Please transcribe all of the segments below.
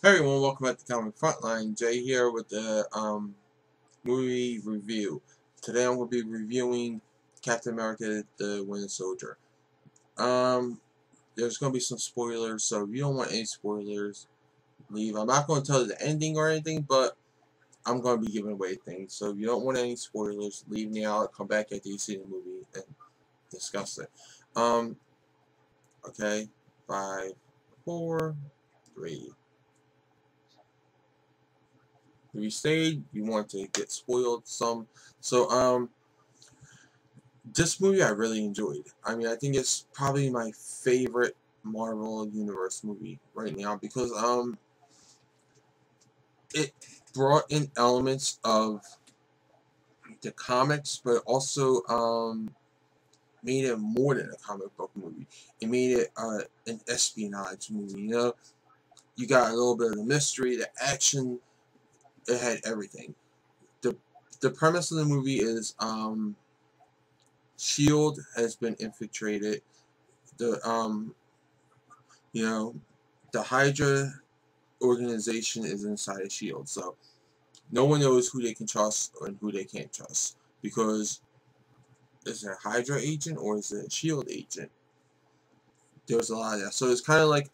Hey everyone, welcome back to Comic Frontline. Jay here with the movie review. Today I'm going to be reviewing Captain America: The Winter Soldier. There's going to be some spoilers, so if you don't want any spoilers, leave. I'm not going to tell you the ending or anything, but I'm going to be giving away things. So if you don't want any spoilers, leave now. Come back after you see the movie and discuss it. Um, okay, 5, 4, 3. If you stayed, you want to get spoiled some. So, this movie I really enjoyed. I mean, I think it's probably my favorite Marvel Universe movie right now because, it brought in elements of the comics, but also, made it more than a comic book movie. It made it, an espionage movie, you know? You got a little bit of the mystery, the action, it had everything. The, the premise of the movie is, S.H.I.E.L.D. has been infiltrated. The you know, the Hydra organization is inside of S.H.I.E.L.D. So no one knows who they can trust and who they can't trust because is it a Hydra agent or is it a S.H.I.E.L.D. agent? There's a lot of that. So it's kind of like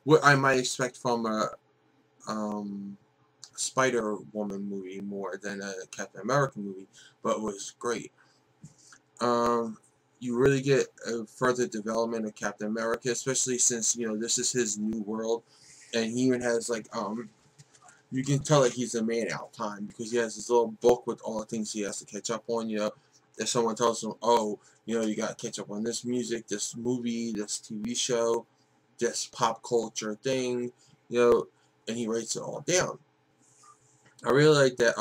what I might expect from a Spider Woman movie more than a Captain America movie, but it was great. Um, you really get a further development of Captain America, especially since this is his new world, and he even has like you can tell that he's a man out of time because he has this little book with all the things he has to catch up on. If someone tells him, oh, you got to catch up on this music, this movie, this TV show, this pop culture thing, and he writes it all down. I really like that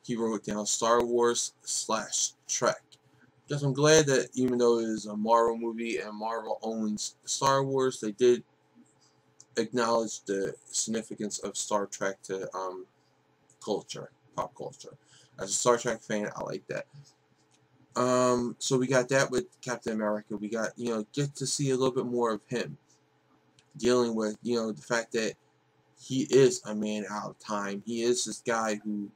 he wrote down Star Wars / Trek. Because I'm glad that even though it is a Marvel movie and Marvel owns Star Wars, they did acknowledge the significance of Star Trek to culture, pop culture. As a Star Trek fan, I like that. So we got that with Captain America. We got get to see a little bit more of him dealing with the fact that he is a man out of time. He is this guy who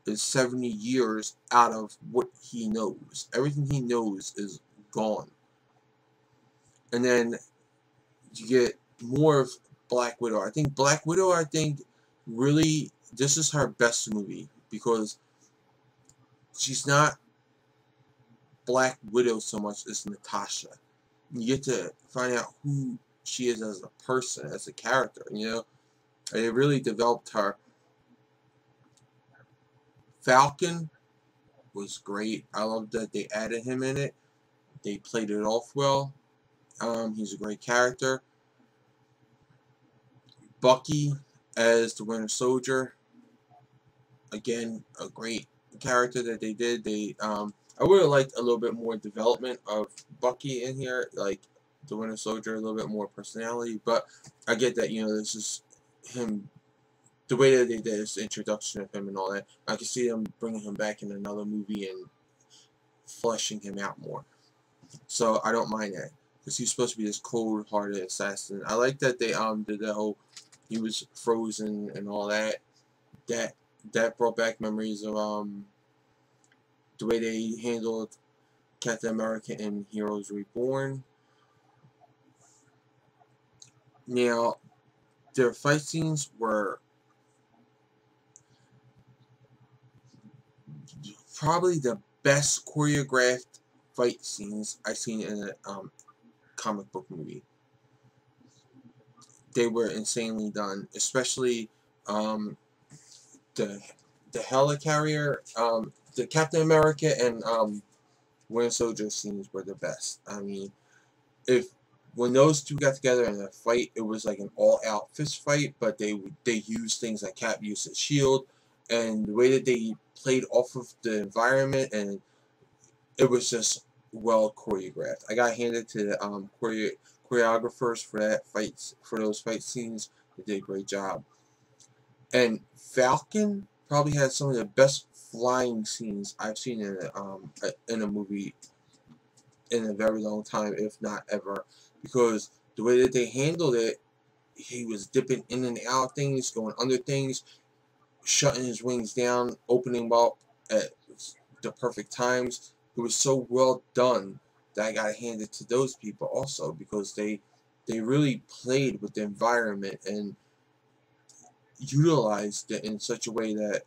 is 70 years out of what he knows. Everything he knows is gone. And then you get more of Black Widow. I think Black Widow, really, this is her best movie because she's not Black Widow so much as Natasha. You get to find out who she is as a person, as a character, And it really developed her. Falcon was great. I love that they added him in it. They played it off well. He's a great character. Bucky as the Winter Soldier, again, a great character that they did. I would have liked a little bit more development of Bucky in here, like the Winter Soldier, a little bit more personality. But I get that this is him. The way that they did this introduction of him and all that, I can see them bringing him back in another movie and fleshing him out more. So I don't mind that because he's supposed to be this cold-hearted assassin. I like that they did the whole he was frozen and all that. That that brought back memories of the way they handled Captain America in Heroes Reborn. Now their fight scenes were probably the best choreographed fight scenes I've seen in a comic book movie. They were insanely done, especially um, the the helicarrier, the Captain America and Winter Soldier scenes were the best. I mean, if when those two got together in a fight, it was like an all-out fist fight. But they used things like Cap used his shield, and the way that they played off of the environment, and it was just well choreographed. I got handed to the choreographers for those fight scenes. They did a great job. And Falcon probably had some of the best flying scenes I've seen in a movie in a very long time, if not ever, because the way that they handled it, he was dipping in and out of things, going under things, shutting his wings down, opening them up at the perfect times. It was so well done that I gotta hand it to those people also, because they really played with the environment and utilized it in such a way that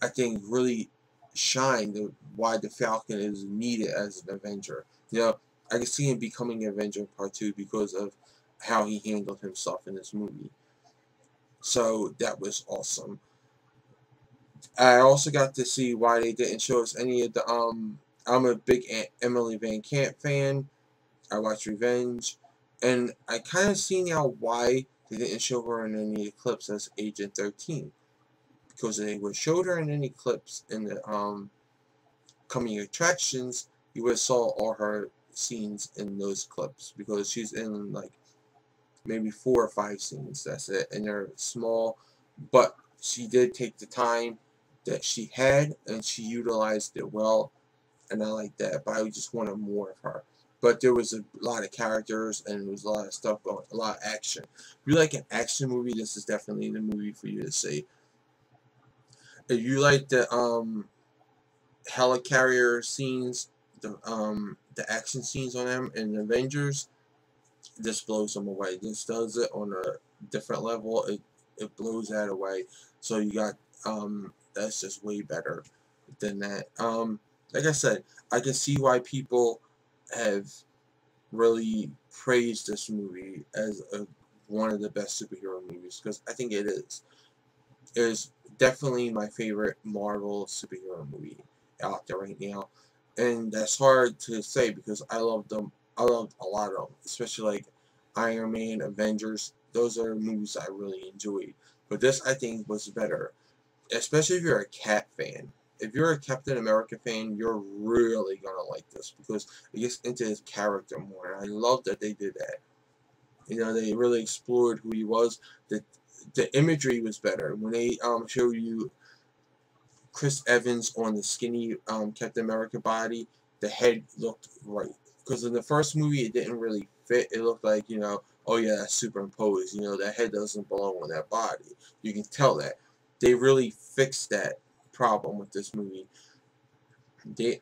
I think really shined why the Falcon is needed as an Avenger. You know, I can see him becoming an Avenger in Part 2 because of how he handled himself in this movie. So that was awesome. I also got to see why they didn't show us any of the I'm a big Emily Van Camp fan. I watched Revenge, and I kind of see now why they didn't show her in any clips as Agent 13, because they would show her in any clips in the coming attractions, you would have saw all her scenes in those clips, because she's in like maybe 4 or 5 scenes. That's it, and they're small, but she did take the time that she had and she utilized it well, and I like that. But I just wanted more of her. But there was a lot of characters and there was a lot of stuff going, a lot of action. If you like an action movie, this is definitely the movie for you to see. If you like the helicarrier scenes, the action scenes on them in Avengers, this blows them away. This does it on a different level. It blows that away. So you got that's just way better than that. Like I said, I can see why people have really praised this movie as one of the best superhero movies, because I think it is. It is definitely my favorite Marvel superhero movie out there right now, and that's hard to say because I love them. I love a lot of them, especially like Iron Man, Avengers. Those are movies I really enjoyed, but this I think was better, especially if you're a Cap fan. If you're a Captain America fan, you're really gonna like this because it gets into his character more, and I love that they did that. You know, they really explored who he was. The imagery was better when they show you Chris Evans on the skinny Captain America body. The head looked right, because in the first movie it didn't really fit. It looked like, you know, oh yeah, that's superimposed. You know, that head doesn't belong on that body. You can tell that they really fixed that problem with this movie. They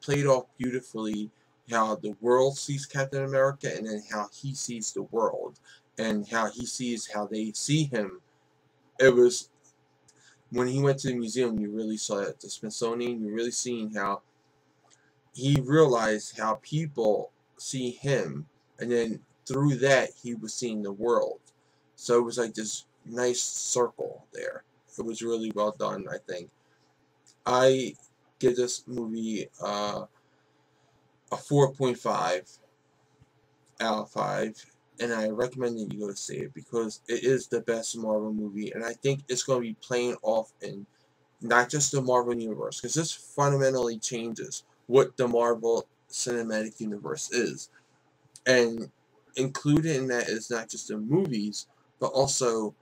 played off beautifully how the world sees Captain America and then how he sees the world and how he sees how they see him. It was when he went to the museum, you really saw it. The Smithsonian, you really seen how he realized how people see him, and then through that he was seeing the world. So it was like this nice circle there. It was really well done, I think. I give this movie a 4.5 out of 5, and I recommend that you go see it because it is the best Marvel movie, and I think it's going to be playing off in not just the Marvel Universe, because this fundamentally changes what the Marvel Cinematic Universe is. And included in that is not just the movies, but also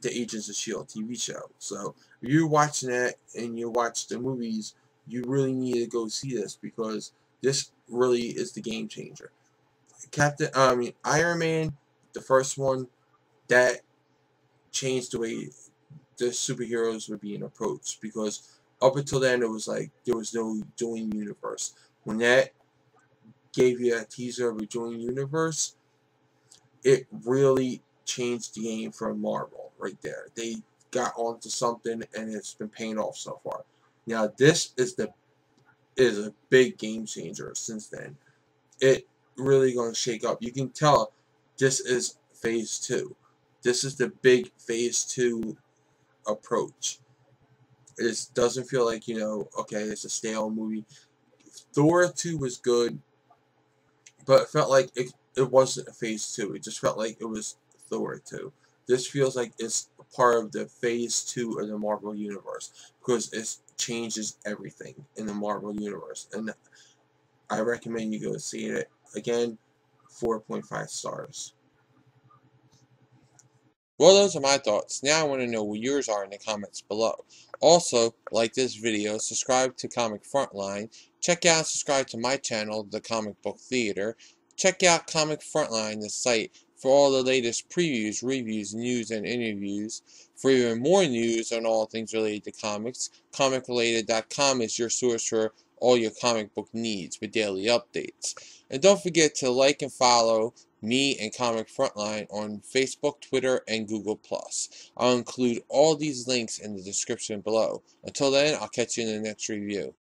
the Agents of S.H.I.E.L.D. TV show. So if you're watching that and you watch the movies, you really need to go see this because this really is the game changer. Iron Man, the first one, that changed the way the superheroes were being approached, because up until then it was like there was no joint universe. When that gave you a teaser of a joint universe, it really changed the game for Marvel right there. They got onto something and it's been paying off so far. Now this is a big game changer since then. It really gonna shake up. You can tell this is phase 2. This is the big phase 2 approach. It doesn't feel like, you know, okay, it's a stale movie. Thor 2 was good, but it felt like it wasn't a phase 2. It just felt like it was Thor 2. This feels like it's part of the phase 2 of the Marvel Universe because it changes everything in the Marvel Universe. And I recommend you go see it. Again, 4.5 stars. Well, those are my thoughts. Now I want to know what yours are in the comments below. Also, like this video, subscribe to Comic Frontline, check out and subscribe to my channel, The Comic Book Theater, check out Comic Frontline, the site for all the latest previews, reviews, news, and interviews. For even more news on all things related to comics, comicrelated.com is your source for all your comic book needs with daily updates. And don't forget to like and follow me and Comic Frontline on Facebook, Twitter, and Google+. I'll include all these links in the description below. Until then, I'll catch you in the next review.